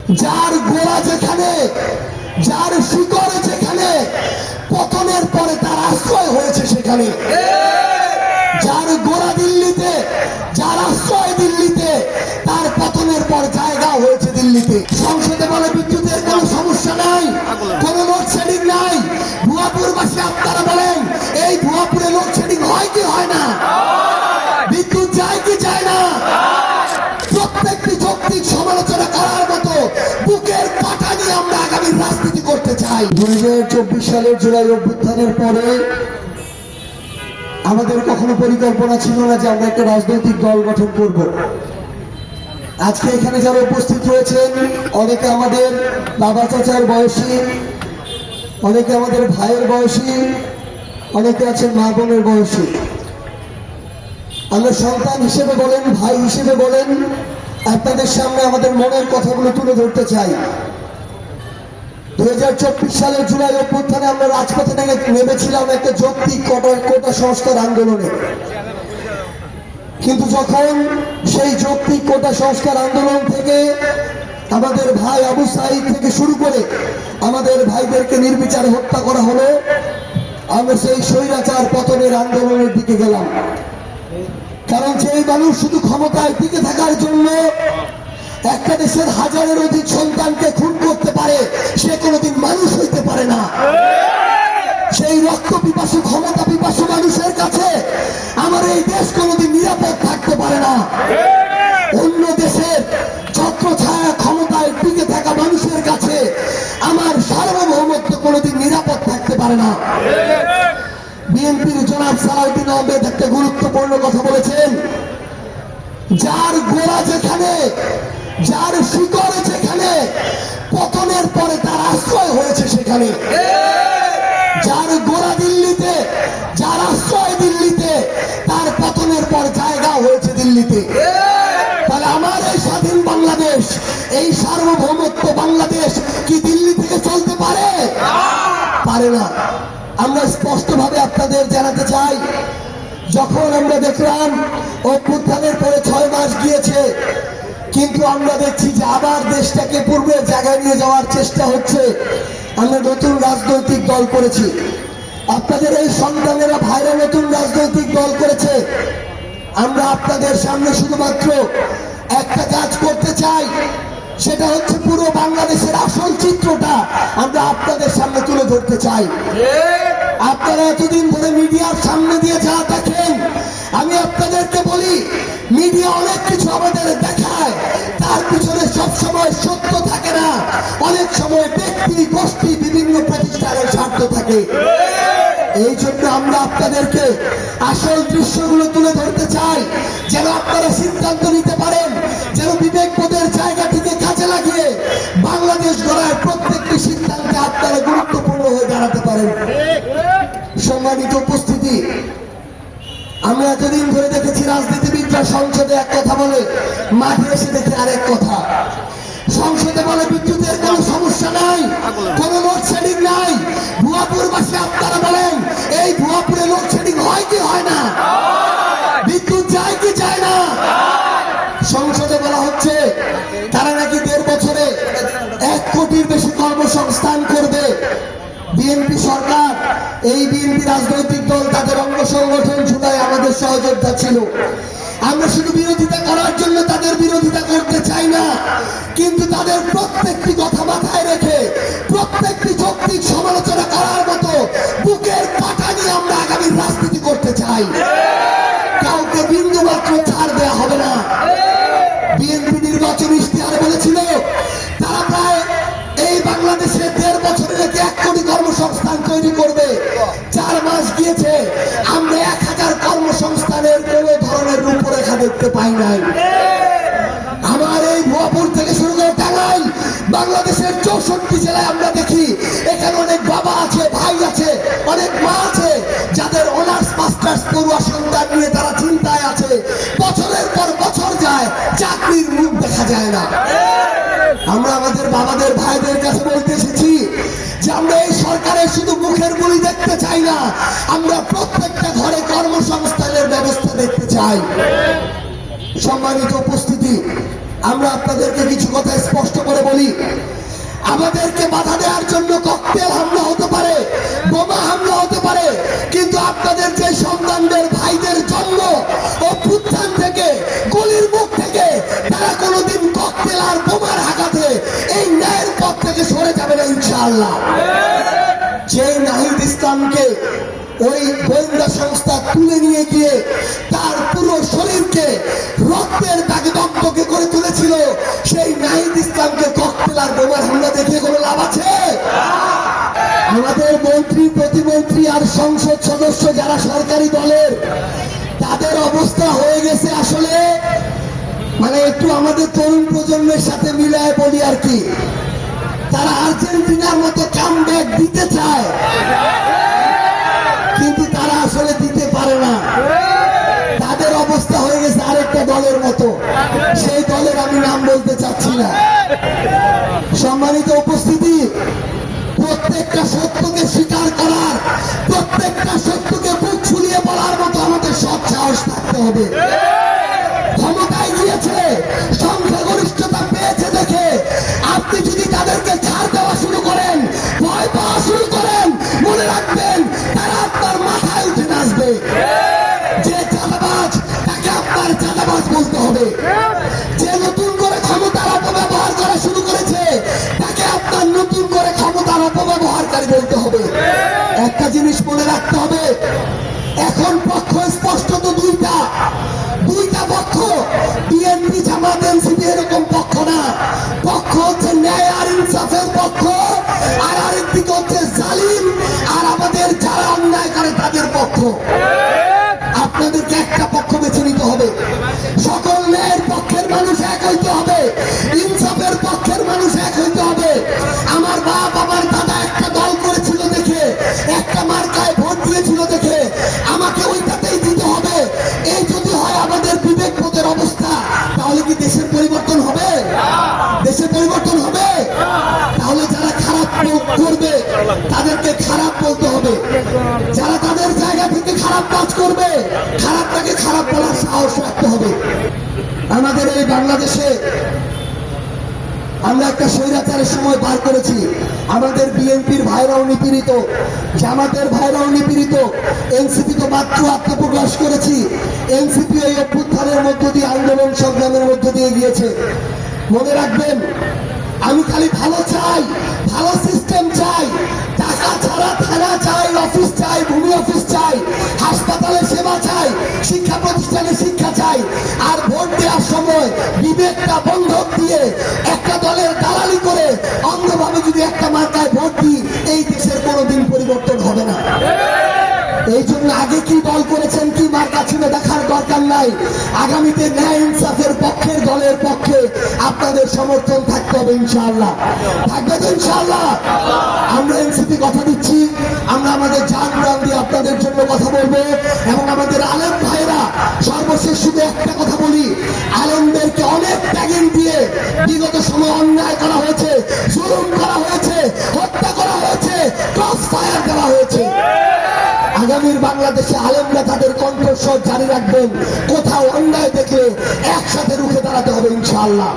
যার গোড়া যেখানে, যার শিকড় যেখানে, পতনের পরে তার আশ্রয় হয়েছে সেখানে। যার গোড়া দিল্লিতে, যার আশ্রয় দিল্লিতে, তার পতনের পর জায়গা হয়েছে দিল্লিতে। সংসদে বলে বিদ্যুতের কোনো সমস্যা নাই, কোনো লোডশেডিং নাই। ভুয়াপুরবাসী আপনারা বলেন, এই ভুয়াপুরে লোডশেডিং হয় কি হয় না? বিদ্যুৎ যায় কি যায় না? প্রত্যেকটি যৌক্তিক সমালোচনা করার মতো বুকের পাটা নিয়ে আমরা আগামী রাজনীতি করতে চাই। 2024 সালের জুলাই অভ্যুত্থানের পরে আমাদের কখনো পরিকল্পনা ছিল না যে আমরা একটা রাজনৈতিক দল গঠন করব। আজকে এখানে যারা উপস্থিত রয়েছেন, অনেকে আমাদের বাবা চাচার বয়সী, অনেকে আমাদের ভাইয়ের বয়সী, অনেকে আছেন মা বোনের বয়সী। আমরা সন্তান হিসেবে বলেন, ভাই হিসেবে বলেন, আপনাদের সামনে আমাদের মনের কথাগুলো তুলে ধরতে চাই। 2024 সালের জুলাই অভ্যুত্থানে আমরা রাজপথে নেমেছিলাম একটা যৌক্তিক কোটা সংস্কার আন্দোলনে। কিন্তু যখন সেই যৌক্তিক কোটা সংস্কার আন্দোলন থেকে আমাদের ভাই আবু সাঈদ থেকে শুরু করে আমাদের ভাইদেরকে নির্বিচারে হত্যা করা হলো, আমরা সেই স্বৈরাচার পতনের আন্দোলনের দিকে গেলাম। কারণ সেই মানুষ শুধু ক্ষমতায় টিকে থাকার জন্য একটা দেশের হাজারের অধিক সন্তানকে খুন করতে পারে, সে কোনোদিন মানুষ হইতে পারে না। সেই রক্ত পিপাসু, ক্ষমতা পিপাসু মানুষের কাছে আমার এই দেশ কোনোদিন নিরাপদ থাকতে পারে না। অন্য দেশের ছত্রছায়া ক্ষমতায় টিকে থাকা মানুষের কাছে আমার সার্বভৌমত্ব কোনোদিন নিরাপদ থাকতে পারে না। বিএনপির জনাব সালাউদ্দিন আহমেদ একটা গুরুত্বপূর্ণ কথা বলেছেন, যার গোড়া যেখানে, যার শিকড় যেখানে, পতনের পরে তার আশ্রয় হয়েছে সেখানে। যার গোড়া দিল্লিতে, যার আশ্রয় দিল্লিতে, তার পতনের পর জায়গা হয়েছে দিল্লিতে। তাহলে আমার এই স্বাধীন বাংলাদেশ, এই সার্বভৌমত্ব বাংলাদেশ কি দিল্লি থেকে চলতে পারে? পারে না। আমরা স্পষ্টভাবে আপনাদের জানাতে চাই, যখন আমরা দেখলাম অভ্যুত্থানের পরে 6 মাস গিয়েছে, কিন্তু আমরা দেখছি যে আবার দেশটাকে পূর্বের জায়গায় নিয়ে যাওয়ার চেষ্টা হচ্ছে। আমরা নতুন রাজনৈতিক দল করেছি, আপনাদের এই সন্তানেরা ভাইরা নতুন রাজনৈতিক দল করেছে। আমরা আপনাদের সামনে শুধুমাত্র একটা কাজ করতে চাই, সেটা হচ্ছে পুরো বাংলাদেশের আসল চিত্রটা আমরা আপনাদের সামনে তুলে ধরতে চাই। আপনারা এতদিন ধরে মিডিয়ার সামনে দিয়ে যা দেখেন, আমি আপনাদেরকে বলি, মিডিয়া অনেক কিছু আমাদের দেখায়, তার পিছনে সবসময় সত্য থাকে না। অনেক সময় ব্যক্তি, গোষ্ঠী, বিভিন্ন প্রতিষ্ঠানের স্বার্থ থাকে। এই জন্য আমরা আপনাদেরকে আসল দৃশ্যগুলো তুলে ধরতে চাই, যেন আপনারা সিদ্ধান্ত নিতে পারেন, যেন বিবেকবোধের জায়গাটিকে কাজে লাগিয়ে বাংলাদেশ গড়ার প্রত্যেকটি সিদ্ধান্তে আপনারা গুরুত্বপূর্ণ হয়ে দাঁড়াতে পারেন। সম্মানিত উপস্থিতি, আমরা এতদিন ধরে দেখেছি রাজনীতিবিদরা সংসদে এক কথা বলে, মাঠে এসে দেখে আরেক কথা। সংসদে বলে বিদ্যুতের কোনো সমস্যা নাই, কোনো লোডশেডিং নাই। ভুয়াপুরবাসী আপনারা বলেন, এই ভুয়াপুরে লোডশেডিং হয় কি হয় না? বিদ্যুৎ যায় কি যায় না? সংসদে বলা হচ্ছে তারা নাকি 1.5 বছরে 1 কোটির বেশি কর্মসংস্থান করবে। বিএনপি সরকার, এই বিএনপি রাজনৈতিক দল, তাদের অঙ্গ সংগঠন জুলাই আমাদের সহযোদ্ধা ছিল। আমরা শুধু বিরোধিতা করার জন্য তাদের বিরোধিতা করতে চাই না, কিন্তু তাদের প্রত্যেকটি কথা মাথায় রেখে প্রত্যেকটি যৌক্তিক সমালোচনা করার মতো বুকের পাটা নিয়ে আমরা আগামী রাজনীতি করতে চাই। কাউকে বিন্দু মাত্র ছাড় দেওয়া হবে না। বিএনপি নির্বাচন ইশতেহারে বলেছিল তারা প্রায় এই বাংলাদেশে 1.5 বছরে 1 কোটি কর্মসংস্থান তৈরি করবে। 4 মাস গিয়েছে, আমরা 1000 কর্মসংস্থানের কোন ধরনের রূপরেখা দেখতে পাই নাই। আমার এই ভুয়াপুর থেকে শুরু করে টাঙ্গাইল, বাংলাদেশের 64 জেলায় আমরা দেখি এখানে অনেক বাবা আছে, ভাই আছে, অনেক মা আছে, যাদের অনার্স মাস্টার্স পড়ুয়া সন্তান নিয়ে তারা চিন্তায় আছে। বছরের পর বছর যায়, চাকরির মুখ দেখা যায় না। আমরা আমাদের বাবাদের, ভাইদের কাছে বলতে এসেছি যে আমরা এই সরকারের শুধু মুখের বলি দেখতে চাই না, আমরা প্রত্যেকটা ঘরে কর্মসংস্থানের ব্যবস্থা দেখতে চাই। সম্মানিত উপস্থিতি, আমরা আপনাদেরকে কিছু কথা স্পষ্ট করে বলি। আমাদেরকে বাধা দেওয়ার জন্য ককটেল হামলা হতে পারে, বোমা হামলা হতে পারে, কিন্তু আপনাদের যে সন্তানদের ভাইদের জন্ম অভ্যুত্থান থেকে, গলির মুখ থেকে তারা কোনোদিন ককটেল আর বোমার আঘাতে এই ন্যায়ের পথ থেকে সরে যাবে না ইনশাআল্লাহ। যে নাহিদ ইসলামকে ওই গোয়েন্দা সংস্থা তুলে নিয়ে গিয়ে তার পুরো শরীরকে রক্তের দাগে দগ্ধকে করে তুলেছিল, সেই নাহিদ ইসলামকে ককটেল আর বোমার হামলা দেখিয়ে কোনো লাভ আছে? আমাদের মন্ত্রী, প্রতিমন্ত্রী আর সংসদ সদস্য যারা সরকারি দলের, তাদের অবস্থা হয়ে গেছে আসলে মানে একটু আমাদের তরুণ প্রজন্মের সাথে মিলায় বলি আর কি, তারা আর্জেন্টিনার মতো কামব্যাক দিতে চায় কিন্তু তারা আসলে দিতে পারে না। তাদের অবস্থা হয়ে গেছে আরেকটা দলের মতো, সেই দলের আমি নাম বলতে চাচ্ছি না। সম্মানিত উপস্থিতি, প্রত্যেকটা সত্যকে স্বীকার করার, প্রত্যেকটা সত্যকে বুক ফুলিয়ে বলার মতো আমাদের সৎ সাহস থাকতে হবে। ক্ষমতায় গিয়েছে, সংখ্যাগরিষ্ঠতা পেয়েছে দেখে আপনি যদি তাদেরকে ছাড় দেওয়া শুরু করেন, ভয় পাওয়া শুরু করেন, মনে রাখবেন তারা আপনার মাথায় উঠে নাচবে। যে চাঁদাবাজ, তাকে আপনার চাঁদাবাজ বলতে হবে। যে নতুন করে ক্ষমতার অপব্যবহার করা শুরু করেছে, তাকে আপনার নতুন করে ক্ষমতার অপব্যবহারকারী বলতে হবে। একটা জিনিস মনে রাখতে হবে, এখন পক্ষ স্পষ্টত দুইটা পক্ষ। বিএনপি, জামাত, এনসিপি এরকম পক্ষ না। পক্ষ হচ্ছে ন্যায় আর ইনসাফের পক্ষ, আর আরেকদিকে হচ্ছে জালিম আর আমাদের যারা অন্যায় করে তাদের পক্ষ। আপনাদেরকে একটা পক্ষ বেছে নিতে হবে। সকল ন্যায়ের পক্ষের মানুষ এক হইতে হবে, ইনসাফের পক্ষের মানুষ এক হইতে হবে। আমার বাপ, আমার দাদা একটা দল করেছিল দেখে, একটা মার্কায় ভোট দিয়েছিল দেখে আমাকে ওইটাতেই দিতে হবে, এই যদি হয় আমাদের বিবেকবোধের অবস্থা, তাহলে কি দেশের পরিবর্তন হবে? দেশের পরিবর্তন হবে? তাহলে যারা খারাপ করবে তাদেরকে খারাপ বলতে হবে, যারা তাদের জায়গা থেকে খারাপ কাজ করবে খারাপটাকে খারাপ বলার সাহস রাখতে হবে। আমাদের এই বাংলাদেশে আমরা একটা স্বৈরাচারের সময় পার করেছি। আমাদের বিএনপির ভাইরাও নিপীড়িত, জামাতের ভাইরাও নিপীড়িত, এনসিপি তো মাত্র আত্মপ্রকাশ করেছি। এনসিপি এই অভ্যুত্থানের মধ্য দিয়ে, আন্দোলন সংগ্রামের মধ্য দিয়ে গিয়েছে। মনে রাখবেন, আমি খালি ভালো চাই, ভালো সিস্টেম চাই, টাকা ছাড়া থানা চাই, অফিস চাই, ভূমি অফিস চাই, হাসপাতালে সেবা চাই, শিক্ষা প্রতিষ্ঠানে শিক্ষা চাই। আর ভোট দেওয়ার সময় বিবেকটা বন্ধক দিয়ে একটা দলের দালালি করে অন্ধভাবে যদি একটা মার্কায় ভোট দিই, এই দেশের কোনোদিন পরিবর্তন হবে না। এই জন্য আগে কি দল করেছেন, কি মার্কা ছিল দেখার দরকার নাই। আগামীতে ন্যায় ইনসাফের পক্ষের দলের পক্ষে আপনাদের সমর্থন থাকতে হবে ইনশাআল্লাহ। থাকবে তো ইনশাআল্লাহ? আমরা এনসিপি কথা দিচ্ছি, আমরা আমাদের জান প্রাণ দিয়ে আপনাদের জন্য কথা বলবো। এবং আমাদের আলেম ভাইরা, সর্বশেষ শুধু একটা কথা বলি, আলেমদেরকে অনেক ট্যাগিং দিয়ে বিগত সময় অন্যায় করা হয়েছে, জুলুম করা হয়েছে, হত্যা করা হয়েছে, ক্রস ফায়ার দেওয়া হয়েছে। আগামীর বাংলাদেশে আলেমরা তাদের কণ্ঠস্বর জারি রাখবেন। কোথাও অন্যায় দেখলে একসাথে রুখে দাঁড়াতে হবে ইনশাআল্লাহ।